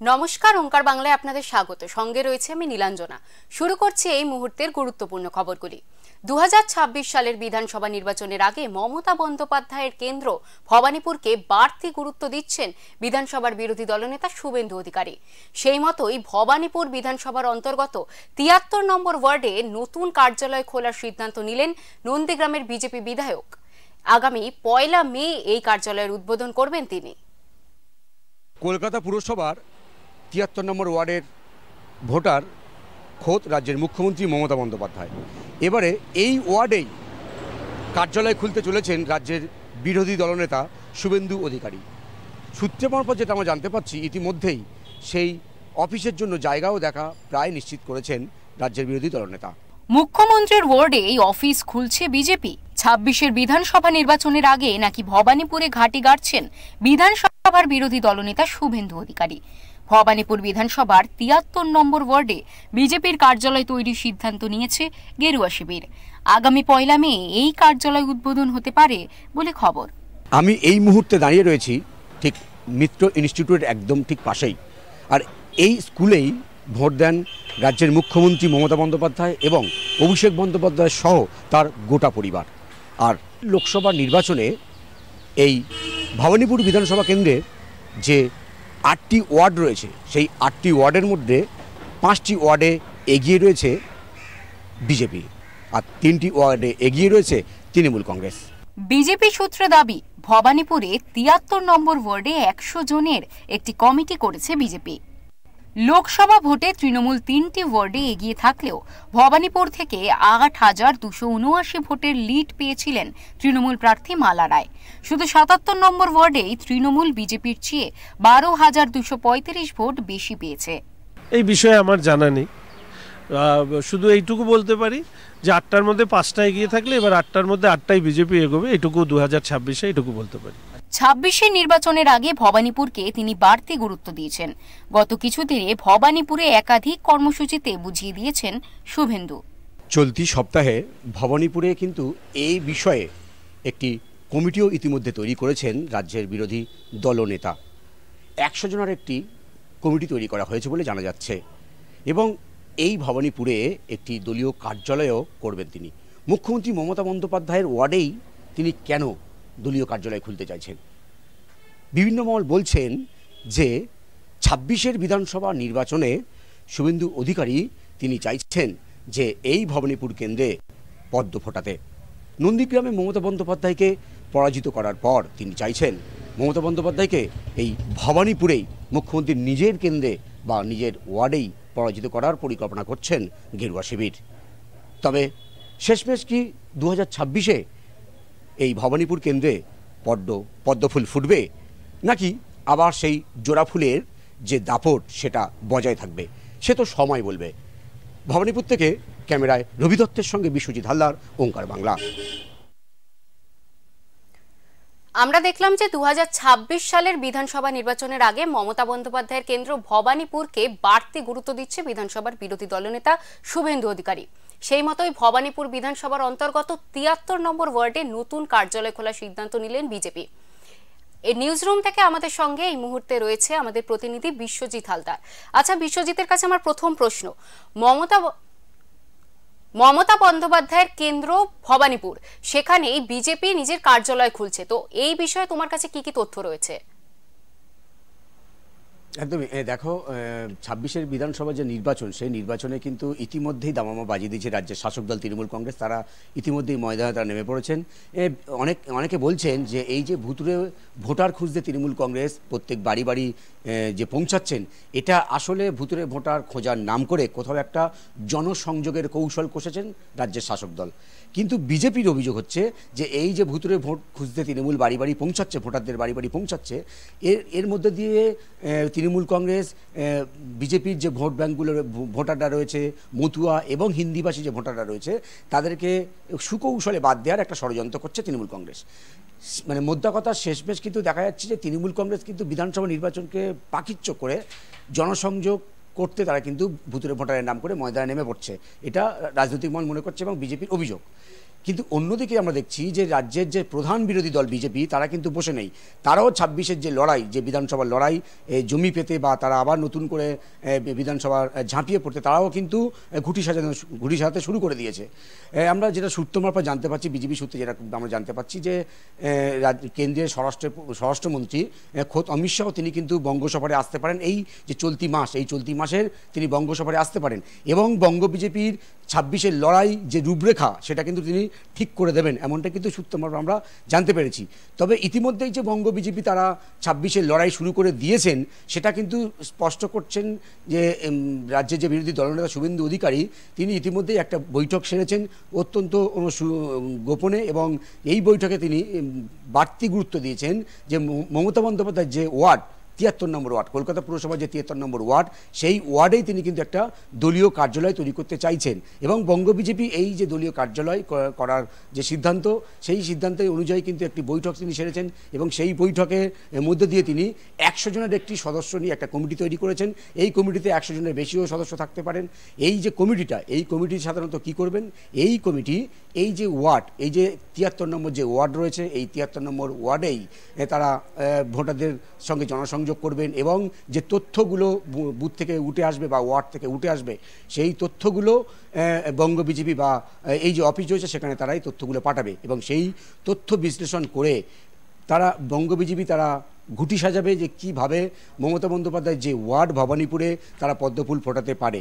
নমস্কার, ওঙ্কার বাংলায় আপনাদের স্বাগত। সঙ্গে রয়েছে আমি নীলাঞ্জনা। শুরু করছি এই মুহূর্তের গুরুত্বপূর্ণ খবরগুলি। 2026 সালের বিধানসভা নির্বাচনের আগে মমতা বন্দ্যোপাধ্যায়ের কেন্দ্র ভবানীপুরকে বাড়তি গুরুত্ব দিচ্ছেন বিধানসভার বিরোধী দলনেতা শুভেন্দু অধিকারী। সেই মতোই ভবানীপুর বিধানসভার অন্তর্গত 73 নম্বর ওয়ার্ডে নতুন কার্যালয় খোলার সিদ্ধান্ত নিলেন নন্দীগ্রামের বিজেপি বিধায়ক। আগামী 1 মে এই কার্যালয়ের উদ্বোধন করবেন তিনি। কলকাতা পুরসভার 73 নম্বর ওয়ার্ডের ভোটার খোদ রাজ্যের মুখ্যমন্ত্রী মমতা বন্দ্যোপাধ্যায়। এবারে এই ওয়ার্ডেই কার্যালয় খুলতে চলেছেন রাজ্যের বিরোধী দলনেতা শুভেন্দু অধিকারী। সূত্রে মারফত যেটা আমরা জানতে পারছি, ইতিমধ্যেই সেই অফিসের জন্য জায়গাও দেখা প্রায় নিশ্চিত করেছেন রাজ্যের বিরোধী দলনেতা। মুখ্যমন্ত্রীর ওয়ার্ডে এই অফিস খুলছে বিজেপি। 26-এর বিধানসভা নির্বাচনের আগে নাকি ভবানীপুরে ঘাঁটি গাড়ছেন বিধানসভার বিরোধী দলনেতা শুভেন্দু অধিকারী। ভবানীপুর বিধানসভার 73 নম্বর ওয়ার্ডে বিজেপির কার্যালয় তৈরির সিদ্ধান্ত নিয়েছে গেরুয়া শিবির। আগামী 1 মে এই কার্যালয় উদ্বোধন হতে পারে বলে খবর। আমি এই মুহূর্তে দাঁড়িয়ে রয়েছি ঠিক মিত্র ইনস্টিটিউটের একদম ঠিক পাশেই। আর এই স্কুলেই ভোট দেন রাজ্যের মুখ্যমন্ত্রী মমতা বন্দ্যোপাধ্যায় এবং অভিষেক বন্দ্যোপাধ্যায় সহ তার গোটা পরিবার। আর লোকসভা নির্বাচনে এই ভবানীপুর বিধানসভা কেন্দ্রের যে 8টি ওয়ার্ড রয়েছে, সেই 8টি ওয়ার্ডের মধ্যে 5টি ওয়ার্ডে এগিয়ে রয়েছে বিজেপি, আর 3টি ওয়ার্ডে এগিয়ে রয়েছে তৃণমূল কংগ্রেস। বিজেপি সূত্রে দাবি, ভবানীপুরে 73 নম্বর ওয়ার্ডে 100 জনের একটি কমিটি করেছে বিজেপি। লোকসভা ভোটে তৃণমূল 3টি ওয়ার্ডে এগিয়ে থাকলেও ভবানীপুর থেকে 8,279 ভোটের লিড পেয়েছিলেন তৃণমূল প্রার্থী মালা রায়। শুধু 77 নম্বর ওয়ার্ডেই তৃণমূল বিজেপির চেয়ে 12,235 ভোট বেশি পেয়েছে। এই বিষয়ে আমার জানা নেই, শুধু এইটুকু বলতে পারি যে 8টার মধ্যে 5টা এগিয়ে থাকলে এবার 8টার মধ্যে 8টাই বিজেপি এগোবে, এইটুকু 2026-এ এইটুকু বলতে পারি। 26-এর নির্বাচনের আগে ভবানীপুরকে তিনি বাড়তি গুরুত্ব দিয়েছেন। গত কিছুদিনে ভবানীপুরে একাধিক কর্মসূচিতে বুঝিয়ে দিয়েছেন শুভেন্দু। চলতি সপ্তাহে ভবানীপুরে কিন্তু এই বিষয়ে একটি কমিটিও ইতিমধ্যে তৈরি করেছেন রাজ্যের বিরোধী দলনেতা। 100 জনের একটি কমিটি তৈরি করা হয়েছে বলে জানা যাচ্ছে এবং এই ভবানীপুরে একটি দলীয় কার্যালয়ও করবেন তিনি। মুখ্যমন্ত্রী মমতা বন্দ্যোপাধ্যায়ের ওয়ার্ডেই তিনি কেন দলীয় কার্যালয় খুলতে চাইছেন? বিভিন্ন মহল বলছেন যে 26-এর বিধানসভা নির্বাচনে শুভেন্দু অধিকারী তিনি চাইছেন যে এই ভবানীপুর কেন্দ্রে পদ্ম ফোটাতে। নন্দীগ্রামে মমতা বন্দ্যোপাধ্যায়কে পরাজিত করার পর তিনি চাইছেন মমতা বন্দ্যোপাধ্যায়কে এই ভবানীপুরেই মুখ্যমন্ত্রীর নিজের কেন্দ্রে বা নিজের ওয়ার্ডেই পরাজিত করার পরিকল্পনা করছেন গেরুয়া শিবির। তবে শেষমেশ কি 2026-এ এই ভবানীপুর কেন্দ্রে পদ্মফুল ফুটবে, নাকি আবার সেই জোড়া ফুলের যে দাপট সেটা বজায় থাকবে, সে তো সময় বলবে। ভবানীপুর থেকে ক্যামেরায় রবি দত্তের সঙ্গে বিশ্বজিৎ হালদার, ওঙ্কার বাংলা। আমরা দেখলাম যে 2026 সালের বিধানসভা নির্বাচনের আগে মমতা বন্দ্যোপাধ্যায়ের কেন্দ্র ভবানীপুরকে বাড়তি গুরুত্ব দিচ্ছে বিধানসভার বিরোধী দলনেতা শুভেন্দু অধিকারী। সেই মতোই ভবানীপুর বিধানসভার অন্তর্গত 73 নম্বর ওয়ার্ডে নতুন কার্যালয় খোলার সিদ্ধান্ত নিলেন বিজেপি। এই নিউজরুম থেকে আমাদের সঙ্গে এই মুহূর্তে রয়েছে আমাদের প্রতিনিধি বিশ্বজিৎ হালদার। আচ্ছা বিশ্বজিতের কাছে আমার প্রথম প্রশ্ন, মমতা বন্দ্যোপাধ্যায়ের কেন্দ্র ভবানীপুর, সেখানে বিজেপি নিজের কার্যালয় খুলছে, তো এই বিষয়ে তোমার কাছে কি কি তথ্য রয়েছে? একদমই। দেখো, 26-এর বিধানসভা যে নির্বাচন, সেই নির্বাচনে কিন্তু ইতিমধ্যেই দামামা বাজিয়ে দিয়েছে রাজ্যের শাসক দল তৃণমূল কংগ্রেস। তারা ইতিমধ্যেই ময়দানে তারা নেমে পড়েছেন। অনেকে বলছেন যে এই যে ভুতুরে ভোটার খুঁজতে তৃণমূল কংগ্রেস প্রত্যেক বাড়ি বাড়ি যে পৌঁছাচ্ছেন, এটা আসলে ভুতুরে ভোটার খোঁজার নাম করে কোথাও একটা জনসংযোগের কৌশল কষেছেন রাজ্যের শাসক দল। কিন্তু বিজেপির অভিযোগ হচ্ছে যে এই যে ভুতুরে ভোট খুঁজতে তৃণমূল বাড়ি বাড়ি পৌঁছাচ্ছে, ভোটারদের বাড়ি বাড়ি পৌঁছাচ্ছে, এর মধ্যে দিয়ে তৃণমূল কংগ্রেস বিজেপির যে ভোট ব্যাঙ্কগুলোর ভোটাররা রয়েছে, মতুয়া এবং হিন্দিভাষী যে ভোটাররা রয়েছে, তাদেরকে সুকৌশলে বাদ দেওয়ার একটা ষড়যন্ত্র করছে তৃণমূল কংগ্রেস। মানে মোদ্দা কথা, শেষমেশ কিন্তু দেখা যাচ্ছে যে তৃণমূল কংগ্রেস কিন্তু বিধানসভা নির্বাচনকে পাকিচ্য করে জনসংযোগ করতে তারা কিন্তু ভুতুরে ভোটারের নাম করে ময়দানে নেমে পড়ছে, এটা রাজনৈতিক মহল মনে করছে এবং বিজেপির অভিযোগ। কিন্তু অন্যদিকে আমরা দেখছি যে রাজ্যের যে প্রধান বিরোধী দল বিজেপি তারা কিন্তু বসে নেই, তারাও 26-এর যে লড়াই, যে বিধানসভার লড়াই জমি পেতে বা তারা আবার নতুন করে বিধানসভার ঝাঁপিয়ে পড়তে তারাও কিন্তু ঘুঁটি সাজাতে শুরু করে দিয়েছে। আমরা যেটা সূত্র মারফত জানতে পারছি, বিজেপি সূত্রে যেটা আমরা জানতে পারছি যে কেন্দ্রীয় স্বরাষ্ট্রমন্ত্রী খোদ অমিত শাহ তিনি কিন্তু বঙ্গসফরে আসতে পারেন, এই যে চলতি মাসের তিনি বঙ্গসফরে আসতে পারেন এবং বঙ্গ বিজেপির 26-এর লড়াই যে রূপরেখা সেটা কিন্তু তিনি ঠিক করে দেবেন, এমনটা কিন্তু সূত্র মারফত আমরা জানতে পেরেছি। তবে ইতিমধ্যেই যে বঙ্গ বিজেপি তারা 26-এর লড়াই শুরু করে দিয়েছেন সেটা কিন্তু স্পষ্ট করছেন যে রাজ্যের যে বিরোধী দলনেতা শুভেন্দু অধিকারী তিনি ইতিমধ্যেই একটা বৈঠক সেরেছেন অত্যন্ত গোপনে, এবং এই বৈঠকে তিনি বাড়তি গুরুত্ব দিয়েছেন যে মমতা বন্দ্যোপাধ্যায়ের যে ওয়ার্ড 73 নম্বর ওয়ার্ড, কলকাতা পুরসভার যে 73 নম্বর ওয়ার্ড, সেই ওয়ার্ডেই তিনি কিন্তু একটা দলীয় কার্যালয় তৈরি করতে চাইছেন এবং বঙ্গ বিজেপি এই যে দলীয় কার্যালয় করার যে সিদ্ধান্ত, সেই সিদ্ধান্তের অনুযায়ী কিন্তু একটি বৈঠক তিনি সেরেছেন এবং সেই বৈঠকের মধ্যে দিয়ে তিনি 100 জনের একটি সদস্য নিয়ে একটা কমিটি তৈরি করেছেন। এই কমিটিতে 100 জনের বেশিও সদস্য থাকতে পারেন। এই যে কমিটিটা, এই কমিটি সাধারণত কি করবেন, এই কমিটি এই যে ওয়ার্ড, এই যে 73 নম্বর যে ওয়ার্ড রয়েছে, এই 73 নম্বর ওয়ার্ডেই তারা ভোটারদের সঙ্গে জনসংযোগ করবেন এবং যে তথ্যগুলো বুথ থেকে উঠে আসবে বা ওয়ার্ড থেকে উঠে আসবে সেই তথ্যগুলো বঙ্গ বিজেপি বা এই যে অফিস রয়েছে সেখানে তারা এই তথ্যগুলো পাঠাবে এবং সেই তথ্য বিশ্লেষণ করে তারা বঙ্গ বিজেপি তারা ঘুঁটি সাজাবে যে কীভাবে মমতা বন্দ্যোপাধ্যায় যে ওয়ার্ড ভবানীপুরে তারা পদ্মফুল ফোটাতে পারে।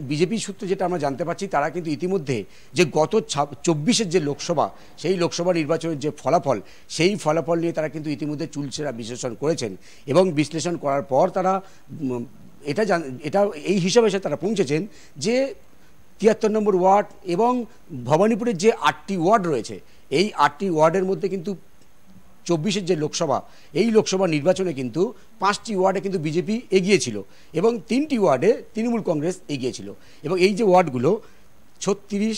বিজেপি সূত্রে যেটা আমরা জানতে পারছি তারা কিন্তু ইতিমধ্যে যে গত 24-এর যে লোকসভা, সেই লোকসভা নির্বাচনের যে ফলাফল, সেই ফলাফল নিয়ে তারা কিন্তু ইতিমধ্যে চুলচেরা বিশ্লেষণ করেছেন এবং বিশ্লেষণ করার পর তারা এটা এই হিসাবে এসে তারা পৌঁছেছেন যে 73 নম্বর ওয়ার্ড এবং ভবানীপুরের যে 8টি ওয়ার্ড রয়েছে, এই 8টি ওয়ার্ডের মধ্যে কিন্তু 24-এর যে লোকসভা, এই লোকসভা নির্বাচনে কিন্তু 5টি ওয়ার্ডে কিন্তু বিজেপি এগিয়েছিল এবং 3টি ওয়ার্ডে তৃণমূল কংগ্রেস এগিয়েছিল এবং এই যে ওয়ার্ডগুলো 36,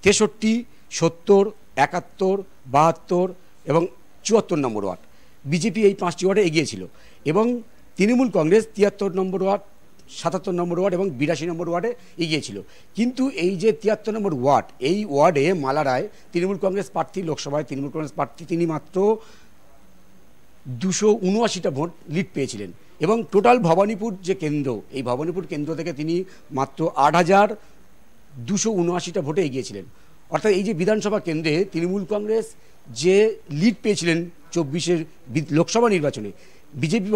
63, 70, 71, 72 এবং 74 নম্বর ওয়ার্ড, বিজেপি এই 5টি ওয়ার্ডে এগিয়েছিল এবং তৃণমূল কংগ্রেস 73 নম্বর ওয়ার্ড, 77 নম্বর ওয়ার্ড এবং 82 নম্বর ওয়ার্ডে এগিয়েছিল। কিন্তু এই যে 73 নম্বর ওয়ার্ড, এই ওয়ার্ডে মালা রায় তৃণমূল কংগ্রেস প্রার্থী, লোকসভায় তৃণমূল কংগ্রেস প্রার্থী, তিনি মাত্র 279টা ভোট লিড পেয়েছিলেন এবং টোটাল ভবানীপুর যে কেন্দ্র, এই ভবানীপুর কেন্দ্র থেকে তিনি মাত্র 8,279টা ভোটে এগিয়েছিলেন। অর্থাৎ এই যে বিধানসভা কেন্দ্রে তৃণমূল কংগ্রেস যে লিড পেয়েছিলেন 24-এর লোকসভা নির্বাচনে,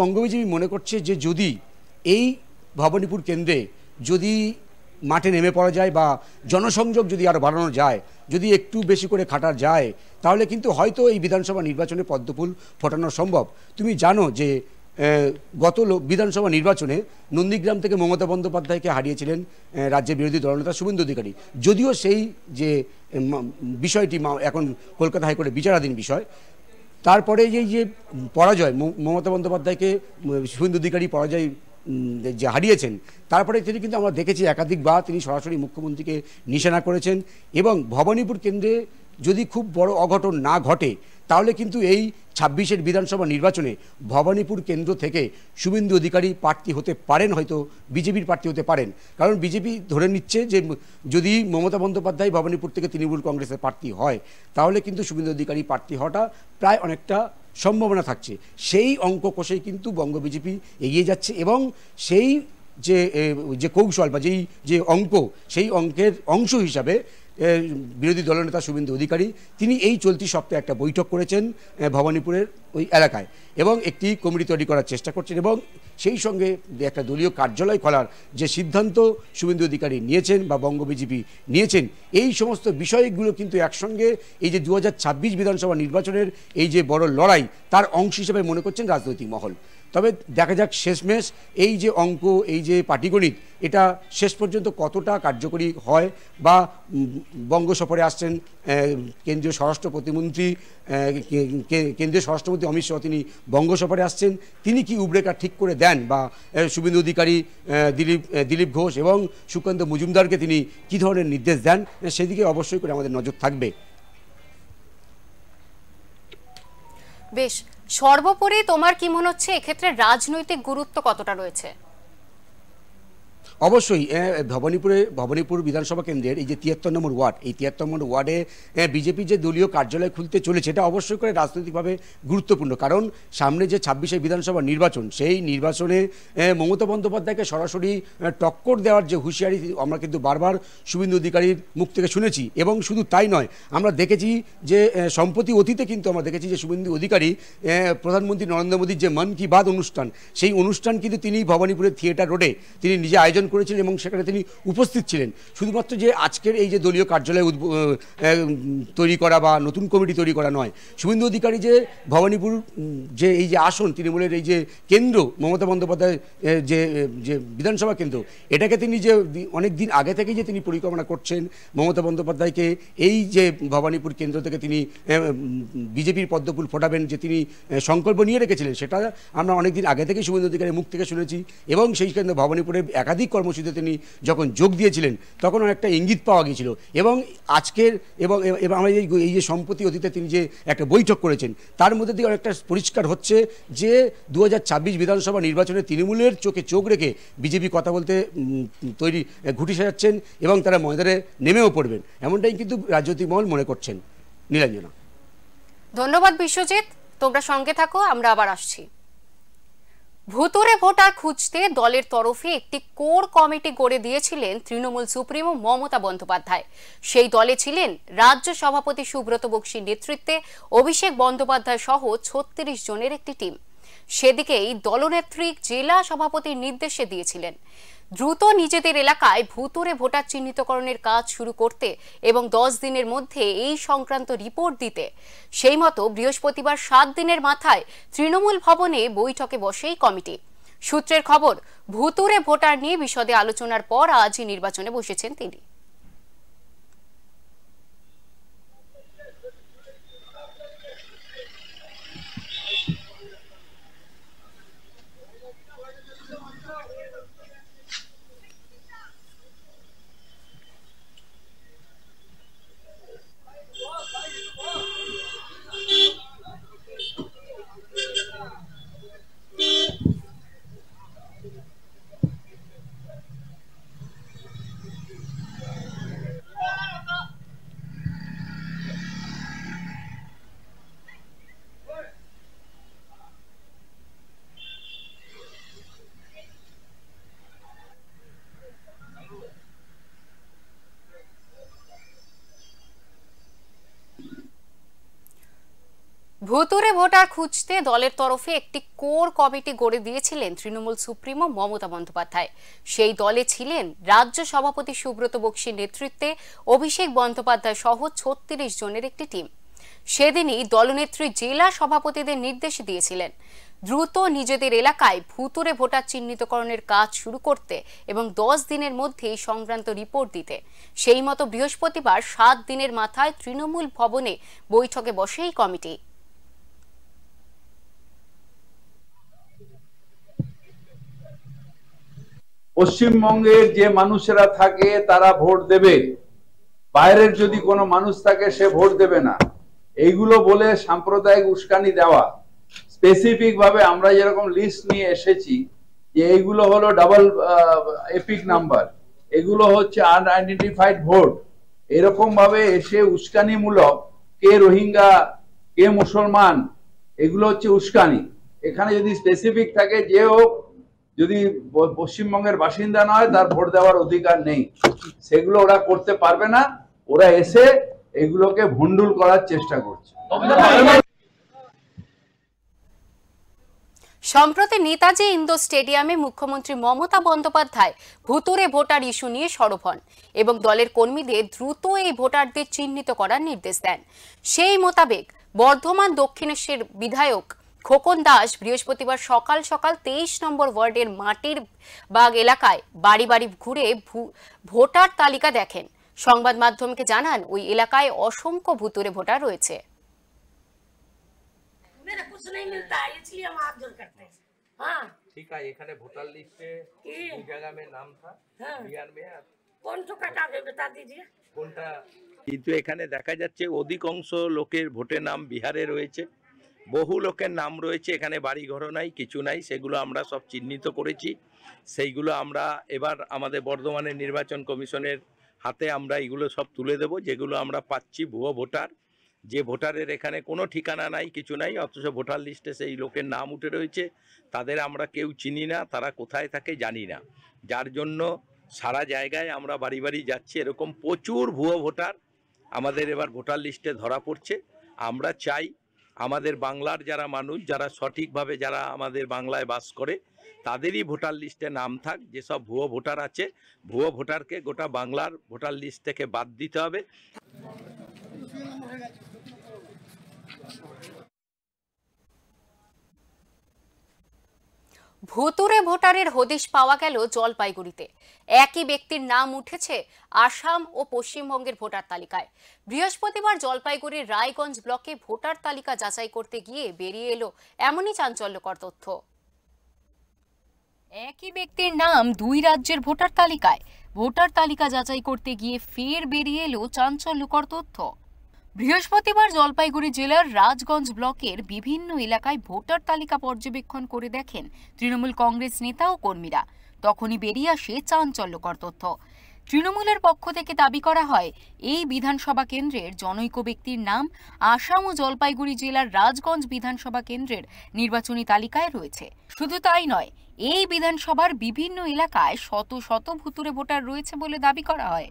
বঙ্গ বিজেপি মনে করছে যে যদি এই ভবানীপুর কেন্দ্রে যদি মাঠে নেমে পড়া যায় বা জনসংযোগ যদি আরও বাড়ানো যায়, যদি একটু বেশি করে খাটা যায়, তাহলে কিন্তু হয়তো এই বিধানসভা নির্বাচনে পদ্মফুল ফোটানো সম্ভব। তুমি জানো যে গত বিধানসভা নির্বাচনে নন্দীগ্রাম থেকে মমতা বন্দ্যোপাধ্যায়কে হারিয়েছিলেন রাজ্যের বিরোধী দলনেতা শুভেন্দু অধিকারী। যদিও সেই যে বিষয়টি এখন কলকাতা হাইকোর্টে বিচারাধীন বিষয়, তারপরে এই যে পরাজয়, মমতা বন্দ্যোপাধ্যায়কে শুভেন্দু অধিকারী পরাজয় যে হারিয়েছেন, তারপরে তিনি কিন্তু আমরা দেখেছি একাধিকবার তিনি সরাসরি মুখ্যমন্ত্রীকে নিশানা করেছেন এবং ভবানীপুর কেন্দ্রে যদি খুব বড় অঘটন না ঘটে তাহলে কিন্তু এই 26-এর বিধানসভা নির্বাচনে ভবানীপুর কেন্দ্র থেকে শুভেন্দু অধিকারী প্রার্থী হতে পারেন, হয়তো বিজেপির প্রার্থী হতে পারেন। কারণ বিজেপি ধরে নিচ্ছে যে যদি মমতা বন্দ্যোপাধ্যায় ভবানীপুর থেকে তৃণমূল কংগ্রেসের প্রার্থী হয় তাহলে কিন্তু শুভেন্দু অধিকারী প্রার্থী হওয়াটা প্রায় অনেকটা সম্ভাবনা থাকছে। সেই অঙ্ক কষেই কিন্তু বঙ্গ বিজেপি এগিয়ে যাচ্ছে এবং সেই যে কৌশল বা যে অঙ্ক, সেই অঙ্কের অংশ হিসাবে বিরোধী দলনেতা শুভেন্দু অধিকারী তিনি এই চলতি সপ্তাহে একটা বৈঠক করেছেন ভবানীপুরের ওই এলাকায় এবং একটি কমিটি তৈরি করার চেষ্টা করছেন এবং সেই সঙ্গে একটা দলীয় কার্যালয় খোলার যে সিদ্ধান্ত শুভেন্দু অধিকারী নিয়েছেন বা বঙ্গ বিজেপি নিয়েছেন, এই সমস্ত বিষয়গুলো কিন্তু একসঙ্গে এই যে 2026 বিধানসভা নির্বাচনের এই যে বড় লড়াই তার অংশ হিসেবে মনে করছেন রাজনৈতিক মহল। তবে দেখা যাক শেষমেশ এই যে অঙ্ক, এই যে পাটিগণিত, এটা শেষ পর্যন্ত কতটা কার্যকরী হয় বা বঙ্গ সফরে আসছেন কেন্দ্রীয় স্বরাষ্ট্রমন্ত্রী অমিত শাহ, তিনি বঙ্গ সফরে আসছেন, তিনি কি উবরেকা ঠিক করে দেন বা শুভেন্দু অধিকারী, দিলীপ ঘোষ এবং সুকান্ত মজুমদারকে তিনি কি ধরনের নির্দেশ দেন, সেদিকে অবশ্যই করে আমাদের নজর থাকবে। বেশ, সর্বোপরি তোমার কি মনে হচ্ছে এক্ষেত্রে রাজনৈতিক গুরুত্ব কতটা রয়েছে? অবশ্যই ভবানীপুর বিধানসভা কেন্দ্রের এই যে ৭৩ নম্বর ওয়ার্ড, এই ৭৩ নম্বর ওয়ার্ডে বিজেপি যে দলীয় কার্যালয় খুলতে চলেছে এটা অবশ্যই করে রাজনৈতিকভাবে গুরুত্বপূর্ণ, কারণ সামনে যে ২৬শে বিধানসভা নির্বাচন, সেই নির্বাচনে মমতা বন্দ্যোপাধ্যায়কে সরাসরি টক্কর দেওয়ার যে হুঁশিয়ারি আমরা কিন্তু বারবার শুভেন্দু অধিকারীর মুখ থেকে শুনেছি। এবং শুধু তাই নয়, আমরা দেখেছি যে সম্প্রতি অতীতে কিন্তু আমরা দেখেছি যে শুভেন্দু অধিকারী প্রধানমন্ত্রী নরেন্দ্র মোদীর যে মন কি বাত অনুষ্ঠান, সেই অনুষ্ঠান কিন্তু তিনি ভবানীপুরের থিয়েটার রোডে তিনি নিজে আয়োজন করেছিলেন এবং সেখানে তিনি উপস্থিত ছিলেন। শুধুমাত্র যে আজকের এই যে দলীয় কার্যালয় তৈরি করা বা নতুন কমিটি তৈরি করা নয়, শুভেন্দু অধিকারী যে ভবানীপুর যে এই যে আসন তৃণমূলের এই যে কেন্দ্র মমতা বন্দ্যোপাধ্যায় যে যে বিধানসভা কেন্দ্র, এটাকে তিনি যে অনেক দিন আগে থেকেই যে তিনি পরিকল্পনা করছেন মমতা বন্দ্যোপাধ্যায়কে এই যে ভবানীপুর কেন্দ্র থেকে তিনি বিজেপির পদ্মফুল ফোটাবেন যে তিনি সংকল্প নিয়ে রেখেছিলেন, সেটা আমরা অনেক দিন আগে থেকেই শুভেন্দু অধিকারীর মুখ থেকে শুনেছি। এবং সেই কেন্দ্র ভবানীপুরে একাধিক কর্মসূচিতে তিনি যখন যোগ দিয়েছিলেন তখন একটা ইঙ্গিত পাওয়া গিয়েছিল। এবং আজকের এবং আমরা এই যে সম্প্রতি অতীতে তিনি যে একটা বৈঠক করেছেন, তার মধ্যে দিয়ে অনেকটা পরিষ্কার হচ্ছে যে ২০২৬ বিধানসভা নির্বাচনে তৃণমূলের চোখে চোখ রেখে বিজেপি কথা বলতে ঘুঁটি সাজাচ্ছেন এবং তারা ময়দানে নেমেও পড়বেন, এমনটাই কিন্তু রাজনৈতিক মহল মনে করছেন। নীলাঞ্জনা, ধন্যবাদ বিশ্বজিৎ, তোমরা সঙ্গে থাকো, আমরা আবার আসছি। ভুতুড়ে ভোটার খুঁজতে দলের তরফে একটি কোর কমিটি গড়ে দিয়েছিলেন তৃণমূল সুপ্রিমো মমতা বন্দ্যোপাধ্যায়। সেই দলে ছিলেন রাজ্য সভাপতি সুব্রত বক্সির নেতৃত্বে অভিষেক বন্দ্যোপাধ্যায় সহ ৩৬ জনের একটি টিম। সেদিকেই দলনেত্রী জেলা সভাপতির নির্দেশে দিয়েছিলেন দ্রুত নিজেদের এলাকায় ভুতুড়ে ভোটার চিহ্নিতকরণের কাজ শুরু করতে এবং ১০ দিনের মধ্যে এই সংক্রান্ত রিপোর্ট দিতে। সেই মতো বৃহস্পতিবার ৭ দিনের মাথায় তৃণমূল ভবনে বৈঠকে বসে এই কমিটি। সূত্রের খবর, ভুতুড়ে ভোটার নিয়ে বিশদে আলোচনার পর আজই নির্বাচনে বসেছেন তিনি। ভুতুড়ে ভোটার খুঁজতে দলের তরফে একটি কোর কমিটি গড়ে দিয়েছিলেন তৃণমূল সুপ্রিমো মমতা বন্দ্যোপাধ্যায়। সেই দলে ছিলেন রাজ্য সভাপতি সুব্রত বক্সির নেতৃত্বে অভিষেক বন্দ্যোপাধ্যায় সহ ৩৬ জনের একটি টিম। সেদিনই দলনেত্রী জেলা সভাপতিদের নির্দেশ দিয়েছিলেন দ্রুত নিজেদের এলাকায় ভুতুড়ে ভোটার চিহ্নিতকরণের কাজ শুরু করতে এবং ১০ দিনের মধ্যেই সংক্রান্ত রিপোর্ট দিতে। সেই মতো বৃহস্পতিবার ৭ দিনের মাথায় তৃণমূল ভবনে বৈঠকে বসে এই কমিটি। পশ্চিমবঙ্গের যে মানুষেরা থাকে তারা ভোট দেবে, বাইরের যদি কোনো মানুষ থাকে সে ভোট দেবে না, এইগুলো বলে সাম্প্রদায়িক উস্কানি দেওয়া। স্পেসিফিক ভাবে আমরা যেরকম লিস্ট নিয়ে এসেছি যে এইগুলো হলো ডাবল এপিক নাম্বার, এগুলো হচ্ছে আনআইডেন্টিফাইড ভোট, এরকম ভাবে এসে উস্কানিমূলক, কে রোহিঙ্গা কে মুসলমান, এগুলো হচ্ছে উস্কানি। এখানে যদি স্পেসিফিক থাকে যে হোক, যদি পশ্চিমবঙ্গের বাসিন্দা নয় তার ভোট দেওয়ার অধিকার নেই, সেগুলো ওরা করতে পারবে না। ওরা এসে এগুলোকে ভণ্ডুল করার চেষ্টা করছে। সম্প্রতি নেতাজি ইন্ডোর স্টেডিয়ামে মুখ্যমন্ত্রী মমতা বন্দ্যোপাধ্যায় ভুতুড়ে ভোটার ইস্যু নিয়ে সরব হন এবং দলের কর্মীদের দ্রুত এই ভোটারদের চিহ্নিত করার নির্দেশ দেন। সেই মোতাবেক বর্ধমান দক্ষিণেশ্বর বিধায়ক খোকন দাস বৃহস্পতিবার সকাল সকাল ২৩ নম্বর ওয়ার্ডের মাটির বাগ এলাকায় বাড়ি বাড়ি ঘুরে ভোটার তালিকা দেখেন। সংবাদ মাধ্যমকে জানান ওই এলাকায় অসংখ্য ভুতুড়ে ভোটার রয়েছে। मेरा कुछ नहीं मिलता है इसलिए हम हाथ जोड़ करते हैं। हाँ ठीक है, এখানে ভোটার লিস্টে এই জায়গা में नाम था बिहार में, कौन तो कटा दे बता दीजिए কোনটা। কিন্তু এখানে দেখা যাচ্ছে অধিকাংশ লোকের ভোটের নাম বিহারে রয়েছে বহু লোকের নাম রয়েছে, এখানে বাড়ি ঘর নাই, কিছু নাই, সেগুলো আমরা সব চিহ্নিত করেছি। সেইগুলো আমরা এবার আমাদের বর্ধমানের নির্বাচন কমিশনের হাতে আমরা এগুলো সব তুলে দেব, যেগুলো আমরা পাচ্ছি ভুয়ো ভোটার, যে ভোটারের এখানে কোনো ঠিকানা নাই, কিছু নাই, অথচ ভোটার লিস্টে সেই লোকের নাম উঠে রয়েছে। তাদের আমরা কেউ চিনি না, তারা কোথায় থাকে জানি না, যার জন্য সারা জায়গায় আমরা বাড়ি বাড়ি যাচ্ছি। এরকম প্রচুর ভুয়ো ভোটার আমাদের এবার ভোটার লিস্টে ধরা পড়ছে। আমরা চাই আমাদের বাংলার যারা মানুষ, যারা সঠিকভাবে যারা আমাদের বাংলায় বাস করে, তাদেরই ভোটার লিস্টে নাম থাক। যেসব ভুয়ো ভোটার আছে, ভুয়ো ভোটারকে গোটা বাংলার ভোটার লিস্ট থেকে বাদ দিতে হবে। ভুতুরে ভোটারের হদিশ পাওয়া গেল জলপাইগুড়িতে। একই ব্যক্তির নাম উঠেছে আসাম ও পশ্চিমবঙ্গের ভোটার তালিকায়। বৃহস্পতিবার জলপাইগুড়ির রায়গঞ্জ ব্লকে ভোটার তালিকা যাচাই করতে গিয়ে বেরিয়ে এলো এমনই চাঞ্চল্যকর তথ্য। একই ব্যক্তির নাম দুই রাজ্যের ভোটার তালিকায়। ভোটার তালিকা যাচাই করতে গিয়ে ফের বেরিয়ে এলো চাঞ্চল্যকর তথ্য। বৃহস্পতিবার জলপাইগুড়ি জেলার রাজগঞ্জ ব্লকের বিভিন্ন এলাকায় ভোটার তালিকা পর্যবেক্ষণ করে দেখেন তৃণমূল কংগ্রেস নেতা ও কর্মীরা। তখনই বেরিয়ে আসে চাঞ্চল্যকর তথ্য। তৃণমূলের পক্ষ থেকে দাবি করা হয় এই বিধানসভা কেন্দ্রের জনৈক ব্যক্তির নাম আসাম ও জলপাইগুড়ি জেলার রাজগঞ্জ বিধানসভা কেন্দ্রের নির্বাচনী তালিকায় রয়েছে। শুধু তাই নয়, এই বিধানসভার বিভিন্ন এলাকায় শত শত ভুতুরে ভোটার রয়েছে বলে দাবি করা হয়।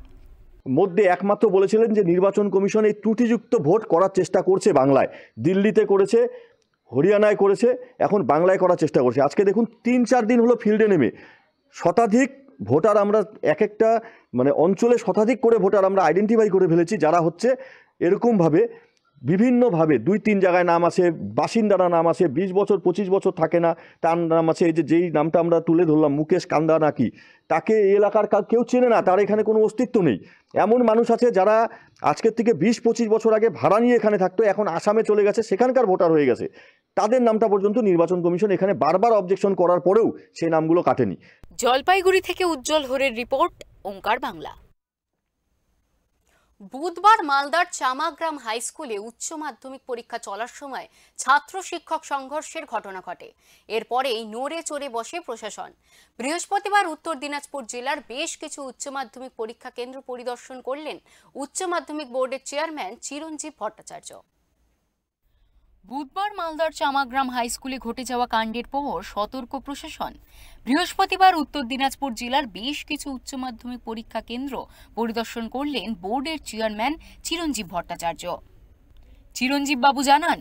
মধ্যে একমাত্র বলেছিলেন যে নির্বাচন কমিশন এই ত্রুটিযুক্ত ভোট করার চেষ্টা করছে বাংলায়, দিল্লিতে করেছে, হরিয়ানায় করেছে, এখন বাংলায় করার চেষ্টা করছে। আজকে দেখুন ৩-৪ দিন হলো ফিল্ডে নেমে শতাধিক ভোটার আমরা এক একটা অঞ্চলে শতাধিক করে ভোটার আমরা আইডেন্টিফাই করে ফেলেছি, যারা হচ্ছে এরকমভাবে বিভিন্নভাবে 2-3 জায়গায় নাম আছে, বাসিন্দারা নাম আছে, 20 বছর 25 বছর থাকে না তার নাম আছে। এই যেই নামটা আমরা তুলে ধরলাম মুকেশ কান্দা নাকি, তাকে এই এলাকার কেউ চেনে না, তার এখানে কোনো অস্তিত্ব নেই। এমন মানুষ আছে যারা আজকের থেকে 20-25 বছর আগে ভাড়া নিয়ে এখানে থাকতো, এখন আসামে চলে গেছে, সেখানকার ভোটার হয়ে গেছে। তাদের নামটা পর্যন্ত নির্বাচন কমিশন এখানে বারবার অবজেকশন করার পরেও সেই নামগুলো কাটেনি। জলপাইগুড়ি থেকে উজ্জ্বল হরের রিপোর্ট, ওঙ্কার বাংলা। বুধবার মালদার চামাগ্রাম হাই স্কুলে উচ্চ মাধ্যমিক পরীক্ষা চলার সময় ছাত্র শিক্ষক সংঘর্ষের ঘটনা ঘটে। এরপরেই নড়ে চড়ে বসে প্রশাসন। বৃহস্পতিবার উত্তর দিনাজপুর জেলার বেশ কিছু উচ্চ মাধ্যমিক পরীক্ষা কেন্দ্র পরিদর্শন করলেন উচ্চ মাধ্যমিক বোর্ডের চেয়ারম্যান চিরঞ্জীব ভট্টাচার্য। বুধবার মালদার চামাগ্রাম হাই স্কুলে ঘটে যাওয়া কাণ্ডের পর সতর্ক প্রশাসন। বৃহস্পতিবার উত্তর দিনাজপুর জেলার বেশ কিছু উচ্চ মাধ্যমিক পরীক্ষা কেন্দ্র পরিদর্শন করলেন বোর্ডের চেয়ারম্যান চিরঞ্জীব ভট্টাচার্য। চিরঞ্জীব বাবু জানান,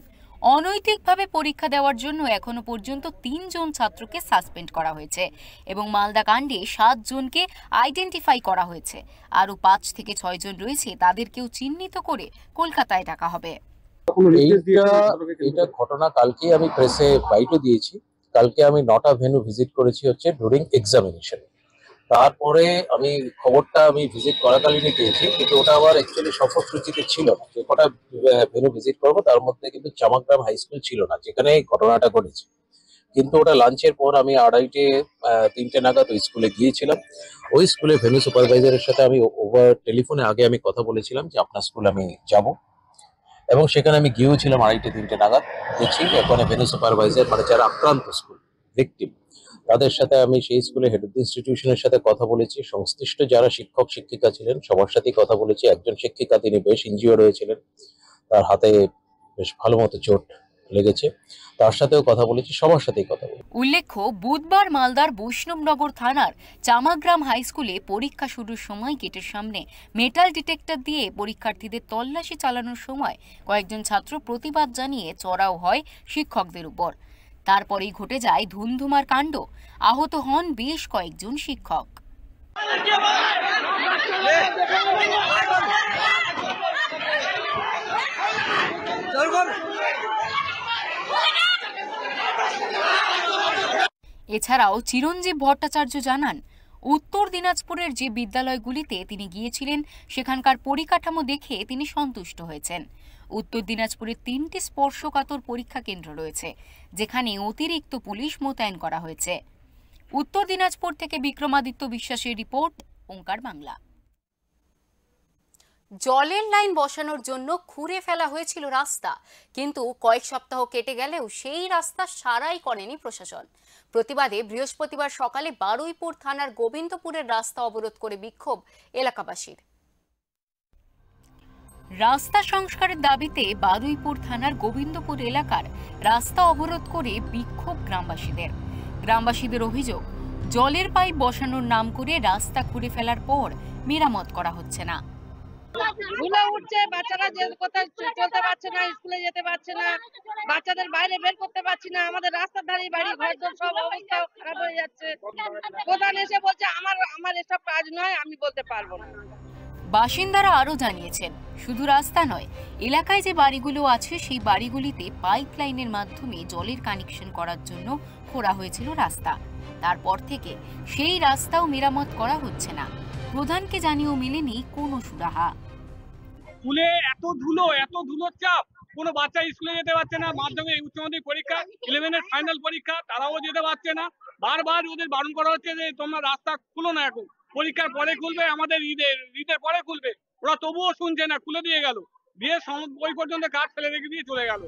অনৈতিকভাবে পরীক্ষা দেওয়ার জন্য এখনো পর্যন্ত 3 জন ছাত্রকে সাসপেন্ড করা হয়েছে এবং মালদা কাণ্ডে 7 জনকে আইডেন্টিফাই করা হয়েছে। আরও 5 থেকে 6 জন রয়েছে, তাদেরকেও চিহ্নিত করে কলকাতায় ডাকা হবে। এটা ঘটনা কালকে আমি প্রেসে বাইটও দিয়েছি। কালকে আমি 9টা ভেন্যু ভিজিট করেছি হচ্ছে ডুরিং এক্সামিনেশন। তারপরে আমি খবরটা আমি ভিজিট করাকালীনই পেয়েছি, কিন্তু ওটা আমার অ্যাকচুয়ালি সফরসূচিতে ছিল না। যে কটা ভেন্যু ভিজিট করবো তার মধ্যে কিন্তু চামাগ্রাম হাই স্কুল ছিল না, যেখানে এই ঘটনাটা ঘটেছে। কিন্তু ওটা লাঞ্চের পর আমি 2:30-3টে নাগাদ ওই স্কুলে গিয়েছিলাম। ওই স্কুলে ভেন্যু সুপারভাইজারের সাথে আমি ওভার টেলিফোনে আগে আমি কথা বলেছিলাম যে আপনার স্কুলে আমি যাব, এবং সেখানে আমি গিয়েছিলাম 2:30-3টে নাগাদ। দেখছি ওখানে ভেন্যু সুপারভাইজার যারা আক্রান্ত স্কুল ভিকটিম, তাদের সাথে আমি সেই স্কুলে হেড অফ দ্য ইনস্টিটিউশনের সাথে কথা বলেছি। সংশ্লিষ্ট যারা শিক্ষক শিক্ষিকা ছিলেন সবার সাথেই কথা বলেছি। একজন শিক্ষিকা তিনি বেশ ইনজিওর্ড হয়েছিলেন, তার হাতে বেশ ভালো মতো চোট লেগেছে, তার সাথেও কথা বলেছি, সবার সাথেই কথা বলেছি। উল্লেখ্য, বুধবার মালদার বৈষ্ণবনগর থানার চামাগ্রাম হাই স্কুলে পরীক্ষা শুরুর সময় গেটের সামনে মেটাল ডিটেক্টর দিয়ে পরীক্ষার্থীদের তল্লাশি চালানোর সময় কয়েকজন ছাত্র প্রতিবাদ জানিয়ে চড়াও হয় শিক্ষকদের উপর। তারপরেই ঘটে যায় ধুন্ধুমার কাণ্ড। আহত হন বেশ কয়েকজন শিক্ষক। এছাড়াও চিরঞ্জীব ভট্টাচার্য জানান, উত্তর দিনাজপুরের যে বিদ্যালয়গুলিতে তিনি গিয়েছিলেন সেখানকার পরিকাঠামো দেখে তিনি সন্তুষ্ট হয়েছেন। উত্তর দিনাজপুরের 3টি স্পর্শকাতর পরীক্ষা কেন্দ্র রয়েছে, যেখানে অতিরিক্ত পুলিশ মোতায়েন করা হয়েছে। উত্তর দিনাজপুর থেকে বিক্রমাদিত্য বিশ্বাসের রিপোর্ট, ওঙ্কার বাংলা। জলের লাইন বসানোর জন্য খুঁড়ে ফেলা হয়েছিল রাস্তা, কিন্তু কয়েক সপ্তাহ কেটে গেলেও সেই রাস্তা সারাই করেনি প্রশাসন। প্রতিবাদে বৃহস্পতিবার সকালে বারুইপুর থানার গোবিন্দপুরের রাস্তা অবরোধ করে বিক্ষোভ এলাকাবাসীর। রাস্তা সংস্কারের দাবিতে বারুইপুর থানার গোবিন্দপুর এলাকার রাস্তা অবরোধ করে বিক্ষোভ গ্রামবাসীদের অভিযোগ, জলের পাইপ বসানোর নাম করে রাস্তা খুঁড়ে ফেলার পর মেরামত করা হচ্ছে না। ধুলো উঠছে, বাচ্চারা যে কোথাও চলতে পারছে না, স্কুলে যেতে পারছে না, বাচ্চাদের বাইরে বের করতে পারছি না। আমাদের রাস্তার ধারে বাড়ি ঘর সব অবস্থা খারাপ হয়ে যাচ্ছে। প্রধান এসে বলছে আমার এসব কাজ নয়, আমি বলতে পারবো না। বাসিন্দারা আরো জানিয়েছেন, শুধু রাস্তা নয়, এলাকায় যে বাড়িগুলো আছে সেই বাড়িগুলিতে পাইপ লাইনের মাধ্যমে জলের কানেকশন করার জন্য খোঁড়া হয়েছিল রাস্তা। তারপর থেকে সেই রাস্তাও মেরামত করা হচ্ছে না। প্রধানকে জানিয়েও মেলেনি কোনো সুরাহা। স্কুলে এত ধুলোর চাপ, কোনো বাচ্চা স্কুলে যেতে পারছে না। মাধ্যমিক উচ্চ মাধ্যমিক পরীক্ষা, 11-এর ফাইনাল পরীক্ষা, তারাও যেতে পারছে না। বারবার ওদের বারণ করা হচ্ছে যে তোমরা রাস্তা খুলো না, এখন পরীক্ষার পরে খুলবে, আমাদের ঈদের পরে খুলবে। ওরা তবুও শুনছে না, খুলে দিয়ে গেল, দিয়ে ওই পর্যন্ত কাজ ফেলে রেখে দিয়ে চলে গেল।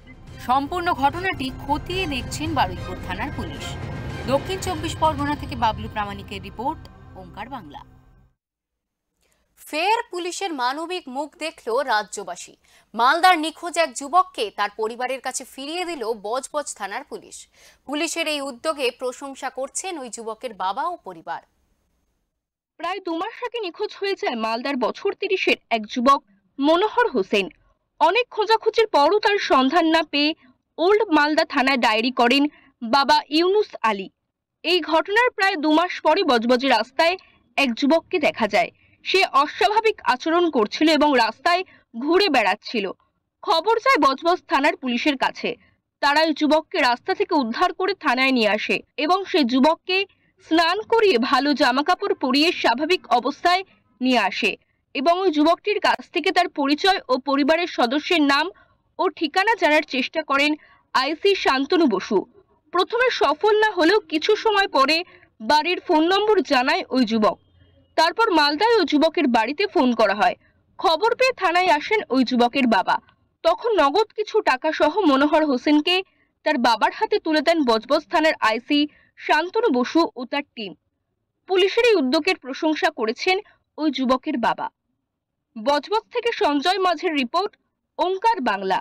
সম্পূর্ণ ঘটনাটি খতিয়ে দেখছেন বারুইপুর থানার পুলিশ। দক্ষিণ 24 পরগনা থেকে বাবলু প্রামাণিকের রিপোর্ট, ওঙ্কার বাংলা। ফের পুলিশের মানবিক মুখ দেখল রাজ্যবাসী। মালদার নিখোঁজ এক যুবককে তার পরিবারের কাছে ফিরিয়ে দিল বজবজ থানার পুলিশ। পুলিশের এই উদ্যোগে প্রশংসা করছেন ওই যুবকের বাবা ও পরিবার। প্রায় 2 মাস আগে নিখোঁজ হয়ে যায় মালদার বছর 30-এর এক যুবক মনোহর হোসেন। অনেক খোঁজাখুঁজির পরও তার সন্ধান না পেয়ে ওল্ড মালদা থানায় ডায়েরি করেন বাবা ইউনুস আলী। এই ঘটনার প্রায় 2 মাস পরে বজবজে রাস্তায় এক যুবককে দেখা যায়। সে অস্বাভাবিক আচরণ করছিল এবং রাস্তায় ঘুরে বেড়াচ্ছিল। খবর যায় বজবজ থানার পুলিশের কাছে। তারা এই যুবককে রাস্তা থেকে উদ্ধার করে থানায় নিয়ে আসে এবং সেই যুবককে স্নান করিয়ে ভালো জামাকাপড় পরিয়ে স্বাভাবিক অবস্থায় নিয়ে আসে এবং ওই যুবকটির কাছ থেকে তার পরিচয় ও পরিবারের সদস্যের নাম ও ঠিকানা জানার চেষ্টা করেন আইসি শান্তনু বসু। প্রথমে সফল না হলেও কিছু সময় পরে বাড়ির ফোন নম্বর জানায় ওই যুবক। তারপর মালদায় ওই যুবকের বাড়িতে ফোন করা হয়। খবর পেয়ে থানায় আসেন ওই যুবকের বাবা। তখন নগদ কিছু টাকা সহ মনোহর হোসেনকে তার বাবার হাতে তুলে দেন বজবজ থানার আইসি শান্তনু বসু ও তার টিম। পুলিশের এই উদ্যোগের প্রশংসা করেছেন ওই যুবকের বাবা। বজবজ থেকে সঞ্জয় মাঝের রিপোর্ট, ওঙ্কার বাংলা।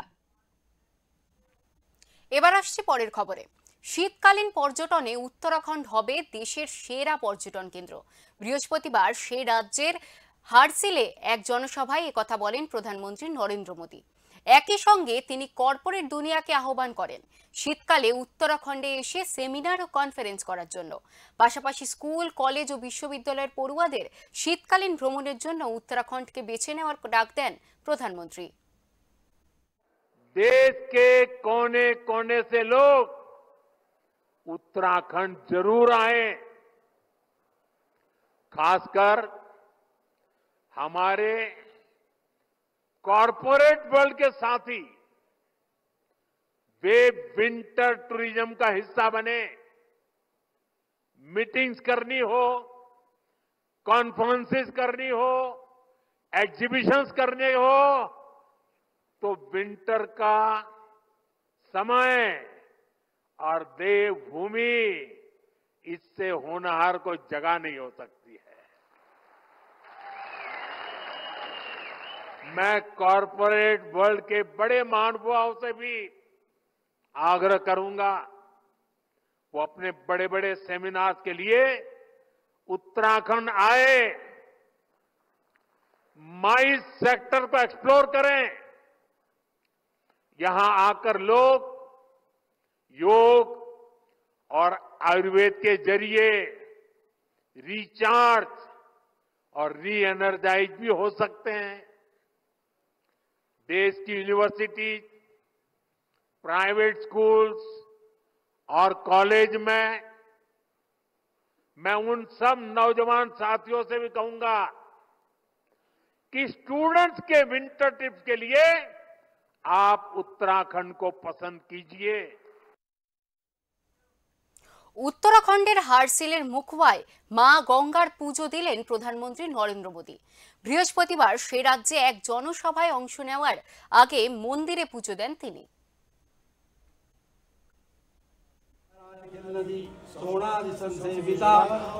এবার আসছে পরের খবরে। শীতকালীন পর্যটনে উত্তরাখণ্ড হবে দেশের সেরা পর্যটন কেন্দ্র। বৃহস্পতিবার সে রাজ্যের হারসিলে এক জনসভায় একথা বলেন প্রধানমন্ত্রী নরেন্দ্র মোদী। একই সঙ্গে তিনি কর্পোরেট দুনিয়াকে আহ্বান করেন শীতকালে উত্তরাখণ্ডে এসে সেমিনার ও কনফারেন্স করার জন্য। পাশাপাশি স্কুল, কলেজ ও বিশ্ববিদ্যালয়ের পড়ুয়াদের শীতকালীন ভ্রমণের জন্য উত্তরাখণ্ডকে বেছে নেওয়ার ডাক দেন প্রধানমন্ত্রী। देश के कोने कोने से लोग उत्तराखंड जरूर आए। खासकर हमारे कॉरपोरेट वर्ल्ड के साथी, वे विंटर टूरिज्म का हिस्सा बने। मीटिंग्स करनी हो, कॉन्फ्रेंसेस करनी हो, एग्जीबिशंस करने हो, तो विंटर का समय और देवभूमि, इससे होनहार कोई जगह नहीं हो सकती है। मैं कॉरपोरेट वर्ल्ड के बड़े महानुभावों से भी आग्रह करूंगा, वो अपने बड़े बड़े सेमिनार्स के लिए उत्तराखंड आए, माइस सेक्टर को एक्सप्लोर करें। यहां आकर लोग योग और आयुर्वेद के जरिए रिचार्ज और री एनर्जाइज भी हो सकते हैं। देश की यूनिवर्सिटी, प्राइवेट स्कूल्स और कॉलेज में मैं उन सब नौजवान साथियों से भी कहूंगा कि स्टूडेंट्स के विंटर ट्रिप्स के लिए आप उत्तराखंड को पसंद कीजिए। উত্তরাখণ্ডের হারসিলের মুখওয়ায় মা গঙ্গার পুজো দিলেন প্রধানমন্ত্রী নরেন্দ্র মোদী। বৃহস্পতিবার সে রাজ্যে এক জনসভায় অংশ নেওয়ার আগে মন্দিরে পুজো দেন তিনি। सोनादि संसेविता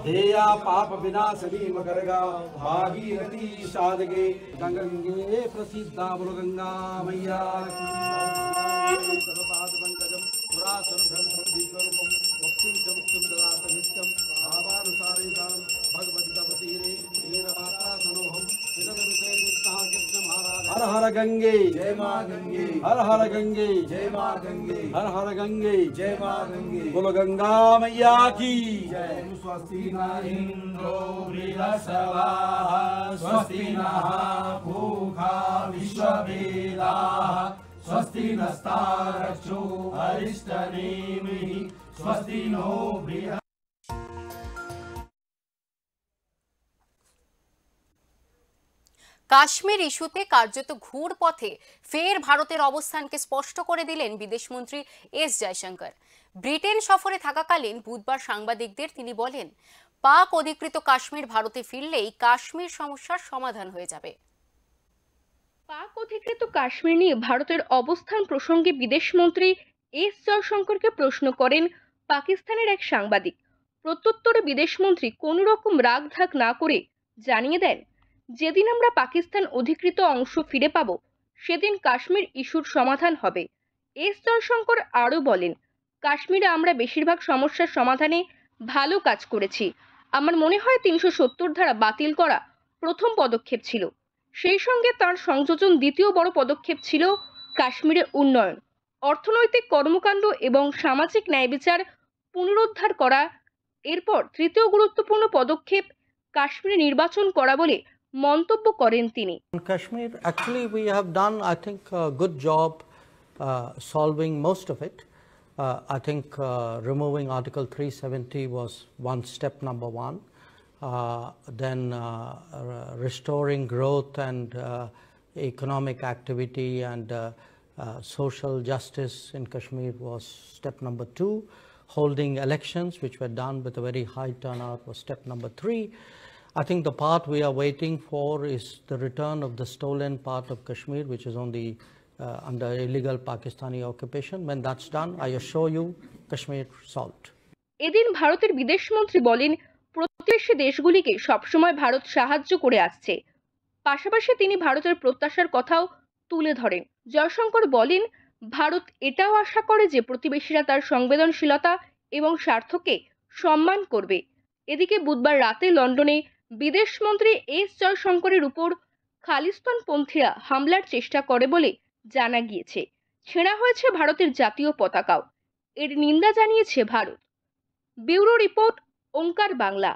धेया पाप विनाशनी मकरगा भागीरथी साधके गंगे प्रसिद्धा बोलो गंगा मैया सर्वपाद पंकजम पुरासर ब्रह्मदीपरूपम भक्तिं च मुक्तिं ददात नित्यं भावानुसारेण भगवती तपतीरे वीरमाता सनोहम विदलविते कृष्ण कृष्ण महाराज। हर हर गंगे जय मां गंगे, हर हर गंगे जय मां गंगे, हर हर गंगे जय मां गंगे, बोलो गंगा मैया की जय। स्वस्ति न इंद्रो बृहस्पतिः स्वस्ति नः पूषा विश्ववेदाः स्वस्ति नस्तारक्षो अरिष्टनेमिः स्वस्ति नो बृहस्पतिः। কাশ্মীর ইস্যুতে কার্যত ঘুর পথে ফের ভারতের অবস্থানকে স্পষ্ট করে দিলেন বিদেশমন্ত্রী এস জয়শঙ্কর। ব্রিটেন সফরে থাকাকালীন বুধবার সাংবাদিকদের তিনি বলেন, পাক অধিকৃত কাশ্মীর ভারতে ফিরলেই কাশ্মীর সমস্যার সমাধান হয়ে যাবে। পাক অধিকৃত কাশ্মীর নিয়ে ভারতের অবস্থান প্রসঙ্গে বিদেশমন্ত্রী এস জয়শঙ্করকে প্রশ্ন করেন পাকিস্তানের এক সাংবাদিক। প্রত্যুত্তরে বিদেশমন্ত্রী কোনো রকম রাগ ঢাক না করে জানিয়ে দেন, যেদিন আমরা পাকিস্তান অধিকৃত অংশ ফিরে পাব সেদিন কাশ্মীর ইস্যুর সমাধান হবে। এস জয়শঙ্কর আরও বলেন, কাশ্মীরে আমরা বেশিরভাগ সমস্যার সমাধানে ভালো কাজ করেছি। আমার মনে হয় ৩৭০ ধারা বাতিল করা প্রথম পদক্ষেপ ছিল। সেই সঙ্গে তার সংযোজন দ্বিতীয় বড় পদক্ষেপ ছিল কাশ্মীরের উন্নয়ন, অর্থনৈতিক কর্মকাণ্ড এবং সামাজিক ন্যায়বিচার পুনরুদ্ধার করা। এরপর তৃতীয় গুরুত্বপূর্ণ পদক্ষেপ কাশ্মীরে নির্বাচন করা বলে মন্তব্য করেন তিনি। Kashmir, actually we have done, I think, a good job solving most of it. I think removing Article 370 was one step, number one. Then restoring growth and economic activity and social justice in Kashmir was step number two. Holding elections, which were done with a very high turnout, was step number three. I think the part we are waiting for is the return of the stolen part of Kashmir, which is on the under illegal Pakistani occupation. When that's done, I assure you, Kashmir solved. এদিন ভারতের বিদেশমন্ত্রী বলেন, প্রতিবেশী দেশগুলিকে সবসময় ভারত সাহায্য করে আসছে। পাশাপাশি তিনি ভারতের প্রত্যাশার কথাও তুলে ধরেন। জয়শঙ্কর বলেন, ভারত এটাও আশা করে যে প্রতিবেশীরা তার সংবেদনশীলতা এবং স্বার্থকে সম্মান করবে। এদিকে বুধবার রাতে লন্ডনে বিদেশমন্ত্রী এস জয়শঙ্করের উপর খালিস্তানপন্থীরা হামলার চেষ্টা করে বলে জানা গিয়েছে। ছেঁড়া হয়েছে ভারতের জাতীয় পতাকাও। এর নিন্দা জানিয়েছে ভারত। ব্যুরো রিপোর্ট, ওঙ্কার বাংলা।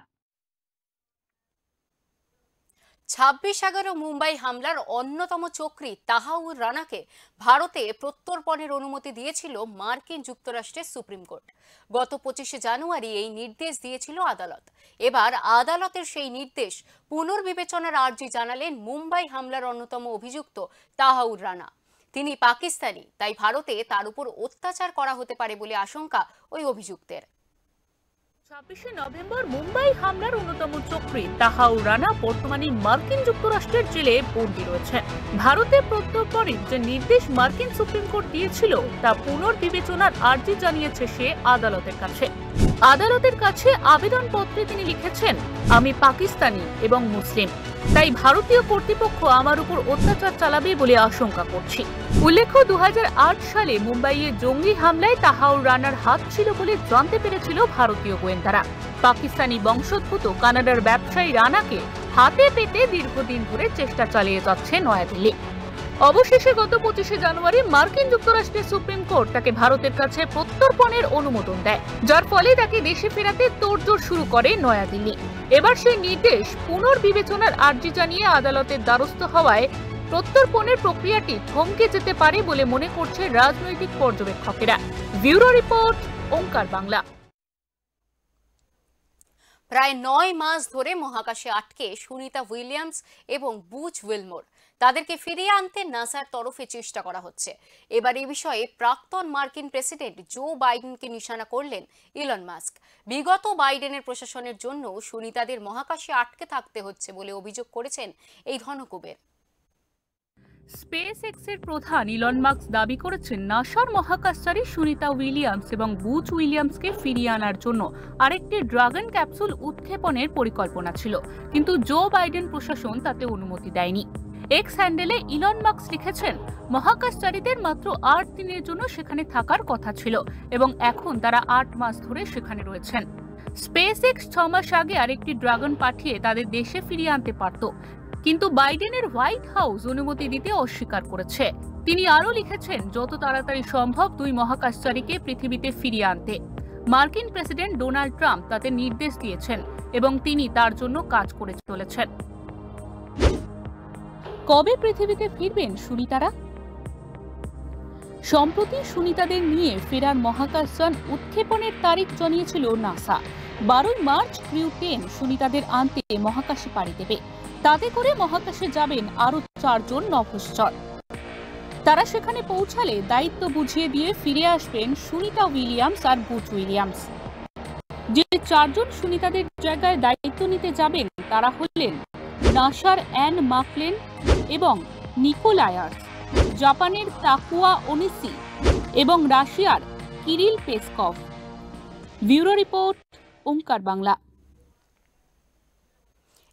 ২৬/১১ মুম্বাই হামলার অন্যতম চক্রী তাহাউর রানাকে ভারতে প্রত্যর্পণের অনুমতি দিয়েছিল মার্কিন যুক্তরাষ্ট্রের সুপ্রিম কোর্ট। গত ২৫শে জানুয়ারি এই নির্দেশ দিয়েছিল আদালত। এবার আদালতের সেই নির্দেশ পুনর্বিবেচনার আর্জি জানালেন মুম্বাই হামলার অন্যতম অভিযুক্ত তাহাউর রানা। তিনি পাকিস্তানি, তাই ভারতে তার উপর অত্যাচার করা হতে পারে বলে আশঙ্কা ওই অভিযুক্তের। ২৬শে নভেম্বর মুম্বাই হামলার অন্যতম চক্রী তাহাউর রানা বর্তমানে মার্কিন যুক্তরাষ্ট্রের জেলে বন্দী রয়েছেন। ভারতে প্রত্যর্পণের যে নির্দেশ মার্কিন সুপ্রিম কোর্ট দিয়েছিল তা পুনর্বিবেচনার আর্জি জানিয়েছে সে আদালতের কাছে। আদালতের কাছে আবেদনপত্রে তিনি লিখেছেন, আমি পাকিস্তানি এবং মুসলিম, তাই ভারতীয় কর্তৃপক্ষ আমার উপর অত্যাচার চালাবে বলে আশঙ্কা করছি। উল্লেখ্য, ২০০৮ সালে মুম্বাইয়ে জঙ্গি হামলায় তাহাউর রানার হাত ছিল বলে জানতে পেরেছিল ভারতীয় গোয়েন্দারা। পাকিস্তানি বংশোদ্ভূত কানাডার ব্যবসায়ী রানাকে হাতে পেতে দীর্ঘদিন ধরে চেষ্টা চালিয়ে যাচ্ছে নয়াদিল্লি। অবশেষে গত ২৫শে জানুয়ারি মার্কিন যুক্তরাষ্ট্রের সুপ্রিম কোর্ট তাকে ভারতের কাছে প্রত্যর্পণের অনুমোদন দেয়, যার ফলে তাকে দেশে ফেরাতে তোড়জোড় শুরু করে নয়াদিল্লি। এবার সেই নির্দেশ পুনর্বিবেচনার আর্জি জানিয়ে আদালতের দ্বারস্থ হওয়ায় প্রত্যর্পণের প্রক্রিয়াটি থমকে যেতে পারে বলে মনে করছে রাজনৈতিক পর্যবেক্ষকেরা। ব্যুরো রিপোর্ট, ওঙ্কার বাংলা। প্রায় ৯ মাস ধরে মহাকাশে আটকে সুনিতা উইলিয়ামস এবং বুচ উইলমোর তাদেরকে ফিরিয়ে আনতে নাসার তরফে চেষ্টা করা হচ্ছে। এবার এই বিষয়ে প্রাক্তন মার্কিন প্রেসিডেন্ট জো বাইডেনকে নিশানা করলেন ইলন মাস্ক। বিগত বাইডেনের প্রশাসনের জন্য সুনিতাদের মহাকাশে আটকে থাকতে হচ্ছে বলে অভিযোগ করেছেন এই ধনকুবের। স্পেস এক্সের প্রধান ইলন মাস্ক দাবি করেছেন নাসার মহাকাশচারী সুনিতা উইলিয়ামস এবং বুচ উইলিয়ামসকে ফিরিয়ে আনার জন্য আরেকটি ড্রাগন ক্যাপসুল উৎক্ষেপণের পরিকল্পনা ছিল, কিন্তু জো বাইডেন প্রশাসন তাতে অনুমতি দেয়নি। এক্স হ্যান্ডেলে ইলন মাস্ক লিখেছেন, মহাকাশচারীদের মাত্র 8 দিনের জন্য সেখানে থাকার কথা ছিল এবং এখন তারা 8 মাস ধরে সেখানে রয়েছেন। স্পেস এক্স 6 মাস আগে আরেকটি ড্রাগন পাঠিয়ে তাদের দেশে ফিরিয়ে আনতে পারত, কিন্তু বাইডেনের হোয়াইট হাউস অনুমতি দিতে অস্বীকার করেছে। তিনি আরও লিখেছেন, যত তাড়াতাড়ি সম্ভব 2 মহাকাশচারীকে পৃথিবীতে ফিরিয়ে আনতে। মার্কিন প্রেসিডেন্ট ডোনাল্ড ট্রাম্প তাতে নির্দেশ দিয়েছেন এবং তিনি তার জন্য কাজ করে চলেছেন। কবে পৃথিবীতে ফিরবেন সুনিতারা? সম্প্রতি সুনিতাদের নিয়ে ফেরার মহাকাশযান উৎক্ষেপণের তারিখ জানিয়েছিল নাসা। 12 মার্চ ক্রিউ 10 সুনিতাদের আনতে মহাকাশে পাড়ি দেবে। তাতে করে মহাকাশে যাবেন আরো 4 জন নভোশ্চর। তারা সেখানে পৌঁছালে দায়িত্ব বুঝিয়ে দিয়ে ফিরে আসবেন সুনিতা উইলিয়ামস আর বুচ উইলিয়ামস। যে 4 জন সুনিতাদের জায়গায় দায়িত্ব নিতে যাবেন তারা হলেন নাসার অ্যান মাকলেন এবং নিকোলায়াস, জাপানের তাকুয়া ওনিসি এবং রাশিয়ার কিরিল পেসকভ। ব্যুরো রিপোর্ট, ওঙ্কার বাংলা।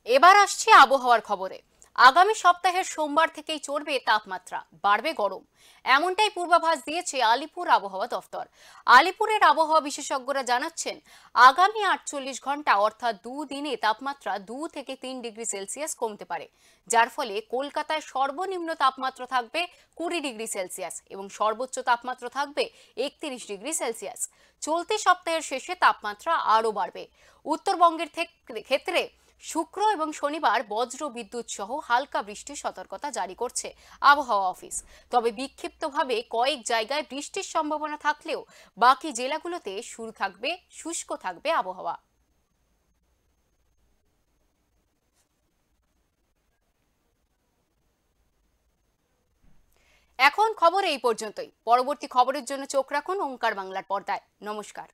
এবার আসছে আবহাওয়ার খবরে। আগামী সপ্তাহের সোমবার থেকেই চড়বে তাপমাত্রা, বাড়বে গরম, এমনটাই পূর্বাভাস দিয়েছে আলিপুর আবহাওয়া দফতর। আলিপুরের আবহাওয়া বিশেষজ্ঞরা জানাচ্ছেন, আগামী 48 ঘন্টা অর্থাৎ 2 দিনে তাপমাত্রা 2 থেকে 3 ডিগ্রি সেলসিয়াস কমতে পারে, যার ফলে কলকাতায় সর্বনিম্ন তাপমাত্রা থাকবে 20 ডিগ্রি সেলসিয়াস এবং সর্বোচ্চ তাপমাত্রা থাকবে 31 ডিগ্রি সেলসিয়াস। চলতি সপ্তাহের শেষে তাপমাত্রা আরও বাড়বে। উত্তরবঙ্গের ক্ষেত্রে শুক্র এবং শনিবার বজ্র বিদ্যুৎ সহ হালকা বৃষ্টির সতর্কতা জারি করছে আবহাওয়া অফিস। তবে বিক্ষিপ্তভাবে কয়েক জায়গায় বৃষ্টির সম্ভাবনা থাকলেও বাকি জেলাগুলোতে শুষ্ক থাকবে আবহাওয়া। এখন খবর এই পর্যন্তই। পরবর্তী খবরের জন্য চোখ রাখুন ওঙ্কার বাংলার পর্দায়। নমস্কার।